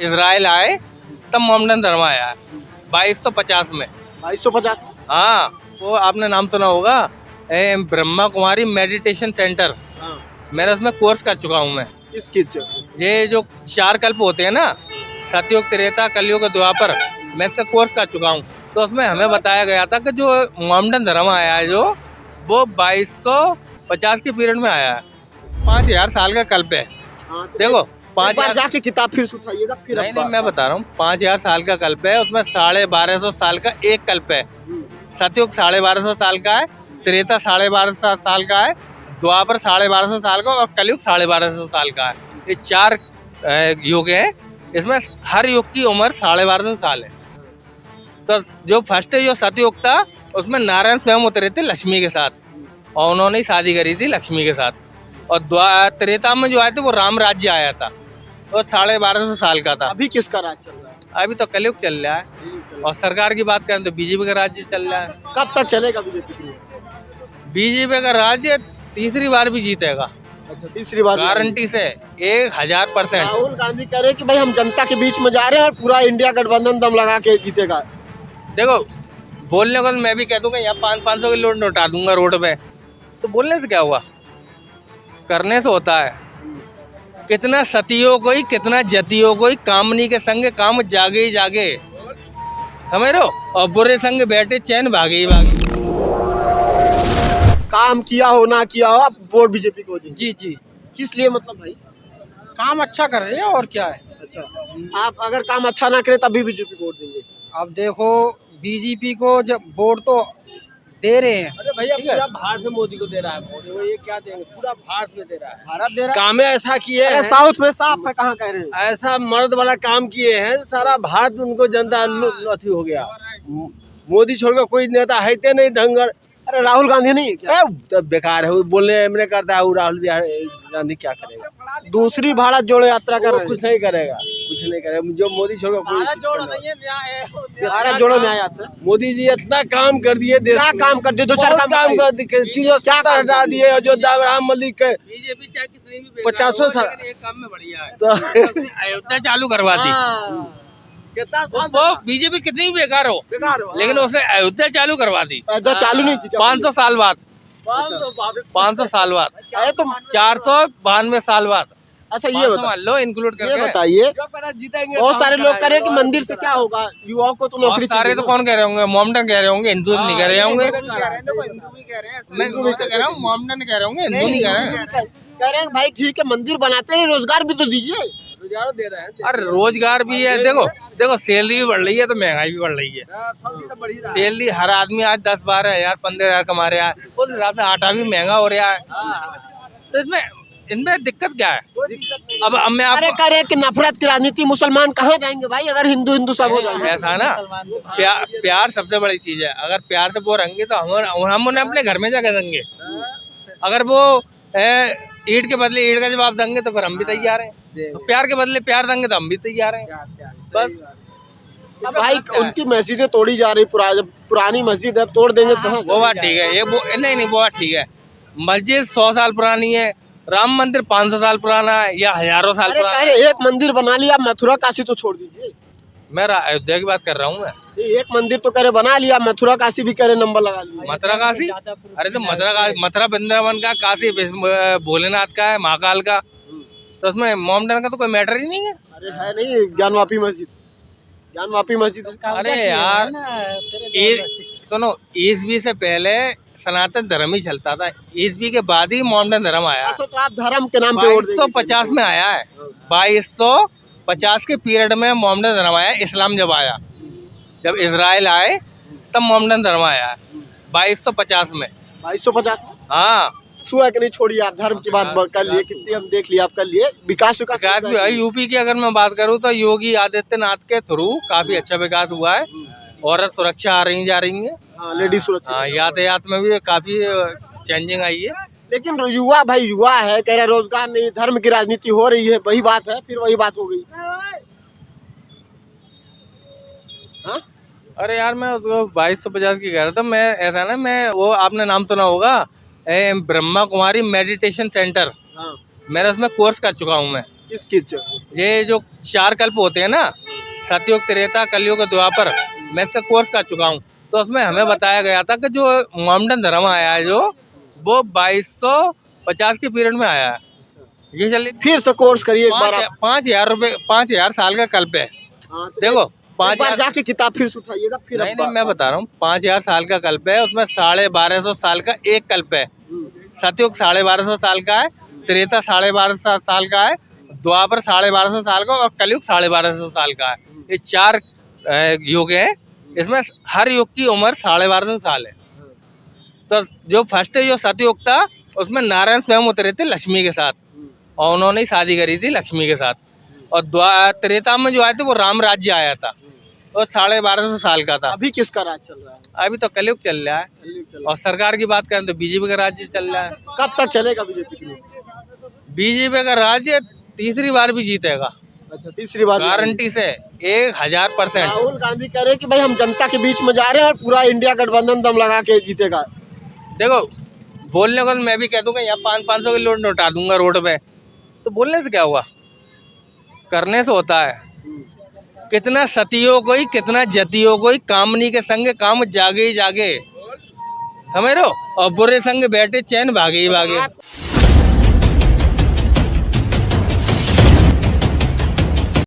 Israel आए तब Mohammedan धर्म आया 2250 में। 2250 में? हाँ, वो आपने नाम सुना होगा, ब्रह्मा कुमारी मेडिटेशन सेंटर। हाँ। मेरा उसमें कोर्स कर चुका हूँ मैं। किस किस ये जो 4 कल्प होते हैं ना, सतयुग, त्रेता, कलयुग, द्वापर, मैं इसका कोर्स कर चुका हूँ। तो उसमें हमें बताया गया था कि जो मोहम्मदन धर्म आया है जो, वो 2250 के पीरियड में आया है। 5000 साल का कल्प है। हाँ, तो देखो एक बार 5000 जाके किताब फिर से उठाइएगा फिर नहीं अब नहीं, मैं बता रहा हूँ 5000 साल का कल्प है, उसमें 1250 साल का एक कल्प है। सतयुग 1250 साल का है, त्रेता 1250 साल का है, द्वापर 1250 साल का और कलयुग 1250 साल का है। ये 4 युग हैं। इसमें हर युग की उम्र 1250 साल है। तो जो फर्स्ट जो सतयुग था, उसमें नारायण स्वयं उतरे थे लक्ष्मी के साथ, और उन्होंने ही शादी करी थी लक्ष्मी के साथ। और त्रेता में जो आए थे वो राम राज्य आया था, वो 1250 साल का था। अभी किसका राज चल रहा है? अभी तो कलयुग चल रहा है। और सरकार की बात करें तो बीजेपी का राज्य चल रहा है। कब तक चलेगा बीजेपी? बीजेपी का राज्य तीसरी बार भी जीतेगा, अच्छा, तीसरी बार गारंटी से 1000%। राहुल गांधी कह रहे हैं कि भाई हम जनता के बीच में जा रहे हैं और पूरा इंडिया गठबंधन दम लगा के जीतेगा। देखो, बोलने को तो मैं भी कह दूंगा यहाँ 500 की नोट उठा दूंगा रोड पे, तो बोलने से क्या हुआ, करने से होता है। कितना सतियों को ही, कितना जतियों को ही, कामनी के संग काम जागे ही जागे, समझ रहे हो, और बुरे संग बैठे चैन भागे ही भागे। काम किया हो ना किया हो, आप वोट बीजेपी को देंगे? जी जी, किस लिए मतलब भाई? काम अच्छा कर रहे हैं और क्या है। अच्छा, आप अगर काम अच्छा ना करें तभी बीजेपी को वोट देंगे? अब देखो, बीजेपी को जब वोट तो दे रहे हैं, अरे भैया ठीक है। पूरा भारत में मोदी को दे रहा है वोट, वो ये क्या देंगे, पूरा भारत में दे रहा है, भारत दे रहा है। काम ऐसा किए अरे हैं, साउथ में साफ है, कहाँ कह रहे हैं? ऐसा मर्द वाला काम किए हैं, सारा भारत उनको जनता अथी हो गया। मोदी छोड़कर कोई नेता है नहीं ढंगर। अरे राहुल गांधी नहीं है क्या? तब बेकार है, वो बोलने में करता है, वो राहुल गांधी क्या करेगा? दूसरी भारत जोड़ो यात्रा कर वो रहे कुछ नहीं करेगा, कुछ नहीं करेगा। जो मोदी छोड़कर कोई कुछ करना। हैं। भारत जोड़ो न्याय यात्रा मोदी जी इतना काम कर दिए देश क्या में। काम कर दिए? दो चार बहुत काम कर दिए कि जो क्या क्या हटा दिए, और जो राम मंदिर के बीजेपी चाहे कितनी भी 50 साल एक काम में बढ़िया है, तो अयोध्या चालू करवा दी। कितना वो बीजेपी कितनी भी बेकार हो, बेकार हो। लेकिन उसे अयोध्या चालू करवा दी पैदा चालू नहीं थी क्या? 500 साल बाद, 500 साल बाद, अरे तो 492 साल बाद। अच्छा ये 500 बता, मान लो इंक्लूड ये करके। बताइए, जीतेंगे। बहुत सारे लोग कह रहे हैं कि मंदिर से क्या होगा, युवाओं को तो बहुत नौकरी सारे तो कौन कह रहे होंगे, मोहम्मदन कह रहे होंगे, हिंदू नहीं कह रहे होंगे। मैं हिंदू भी कह रहा हूँ, मोहम्मदन कह रहे होंगे, हिंदू नहीं कह रहे हैं। कह रहे हैं भाई ठीक है, मंदिर बनाते हैं, रोजगार भी तो दीजिए। दे रहे हैं। अरे रोजगार भी है, देखो देखो सैलरी भी बढ़ रही है तो महंगाई भी बढ़ रही है। सैलरी हर आदमी आज 10-12 हजार 15 हजार कमा रहा है, उस हिसाब से आटा भी महंगा हो रहा है। तो इनमें दिक्कत क्या है? अब मैं अरे आपको कह रहे हैं कि नफरत की राजनीति, मुसलमान कहाँ जाएंगे भाई अगर हिंदू हिंदू सब हो जाएंगे? ऐसा ना, प्यार सबसे बड़ी चीज है। अगर प्यार से वो रहेंगे तो हम उन्हें अपने घर में जाकर देंगे। अगर वो ईंट के बदले ईंट का जवाब देंगे तो फिर हम भी तैयार हैं। प्यार के बदले प्यार देंगे तो हम भी तैयार हैं। बस अब भाई उनकी मस्जिदें तोड़ी जा रही, पुरानी मस्जिद है, तोड़ देंगे तो कहाँ वो बात ठीक है, ये नहीं वो बात ठीक है। मस्जिद 100 साल पुरानी है, राम मंदिर 500 साल पुराना है या हजारों साल अरे पुराना कह है। रहे एक मंदिर बना लिया, मथुरा काशी तो छोड़ दीजिए। मैं अयोध्या की बात कर रहा हूँ। मैं एक मंदिर तो करे बना लिया, मथुरा काशी भी करे नंबर लगा लिया। मथुरा काशी, अरे तो मथुरा वृंदावन का, काशी भोलेनाथ का है, महाकाल का, तो उसमें मोहम्मदन का तो कोई मैटर ही नहीं है। अरे है नहीं, ज्ञानवापी मस्जिद, ज्ञानवापी मस्जिद है। अरे यार सुनो, ईसवी से पहले सनातन धर्म ही चलता था, ईसवी के बाद ही मोहम्मदन धर्म आया। अच्छा तो आप धर्म के नाम पे वोट देंगे? 2250 में आया है, 2250 के पीरियड में मोहम्मदन धर्म आया। इस्लाम जब आया, जब इजराइल आए तब मोहम्मदन धर्म आया 2250 में। 2250 में? हाँ, सुहा कि नहीं, छोड़िए आप धर्म की बात कर लिए, कितनी हम देख लिया, आप कर लिए। विकास विकास भी है। यूपी की अगर मैं बात करूँ तो योगी आदित्यनाथ के थ्रू काफी अच्छा विकास हुआ है। औरत सुरक्षा आ रही जा रही है, लेडीज सुरक्षा। हाँ, यातायात में भी काफी चेंजिंग आई है। लेकिन युवा भाई, युवा है, कह रहे रोजगार नहीं, धर्म की राजनीति हो रही है, वही बात है, फिर वही बात हो गई। हाँ? अरे यार मैं उसको 2250 की कह रहा था। मैं ऐसा ना, मैं वो आपने नाम सुना होगा, ब्रह्मा कुमारी मेडिटेशन सेंटर। हाँ। मेरा उसमें कोर्स कर चुका हूँ मैं। किस किस ये जो 4 कल्प होते हैं ना, सतयुग, त्रेता, कलयुग, द्वापर, मैं इसका कोर्स कर चुका हूँ। तो उसमें हमें बताया गया था कि जो मोहम्मदन धर्म आया है, जो वो 2250 के पीरियड में आया है। ये चलिए फिर से कोर्स करिए एक बार आप। 5,000 साल का कल्प है। हाँ, तो देखो एक बार 5,000 जाके किताब फिर से उठाइएगा फिर नहीं, मैं बता रहा हूँ 5,000 साल का कल्प है, उसमें 1250 साल का एक कल्प है। सतयुग 1250 साल का है, त्रेता 1250 साल का है, द्वापर 1250 साल का और कलयुग 1250 साल का है। ये 4 युग है। इसमें हर युग की उम्र 1250 साल है। तो जो फर्स्ट जो सतयुग था उसमें नारायण स्वयं उतरे थे लक्ष्मी के साथ, और उन्होंने ही शादी करी थी लक्ष्मी के साथ। और त्रेता में जो आए थे वो राम राज्य आया था, वो 1250 साल का था। अभी किसका राज चल रहा है? अभी तो कलयुग चल रहा है। और सरकार की बात करें तो बीजेपी का राज्य चल रहा है। कब तक चलेगा बीजेपी? बीजेपी का राज्य तीसरी बार भी जीतेगा, अच्छा, तीसरी बार गारंटी से 1000%। राहुल गांधी कह रहे हैं कि भाई हम जनता के बीच में जा रहे हैं और पूरा इंडिया गठबंधन दम लगा के जीतेगा। देखो बोलने को तो मैं भी कह दूंगा यहाँ 500 की नोट लौटा दूंगा रोड पे, तो बोलने से क्या हुआ, करने से होता है। कितना सतियों को ही, कितना जतियों को ही कामनी के संग काम जागे ही जागे, समझ रहे हो, और बुरे संग बैठे चैन भागे ही भागे।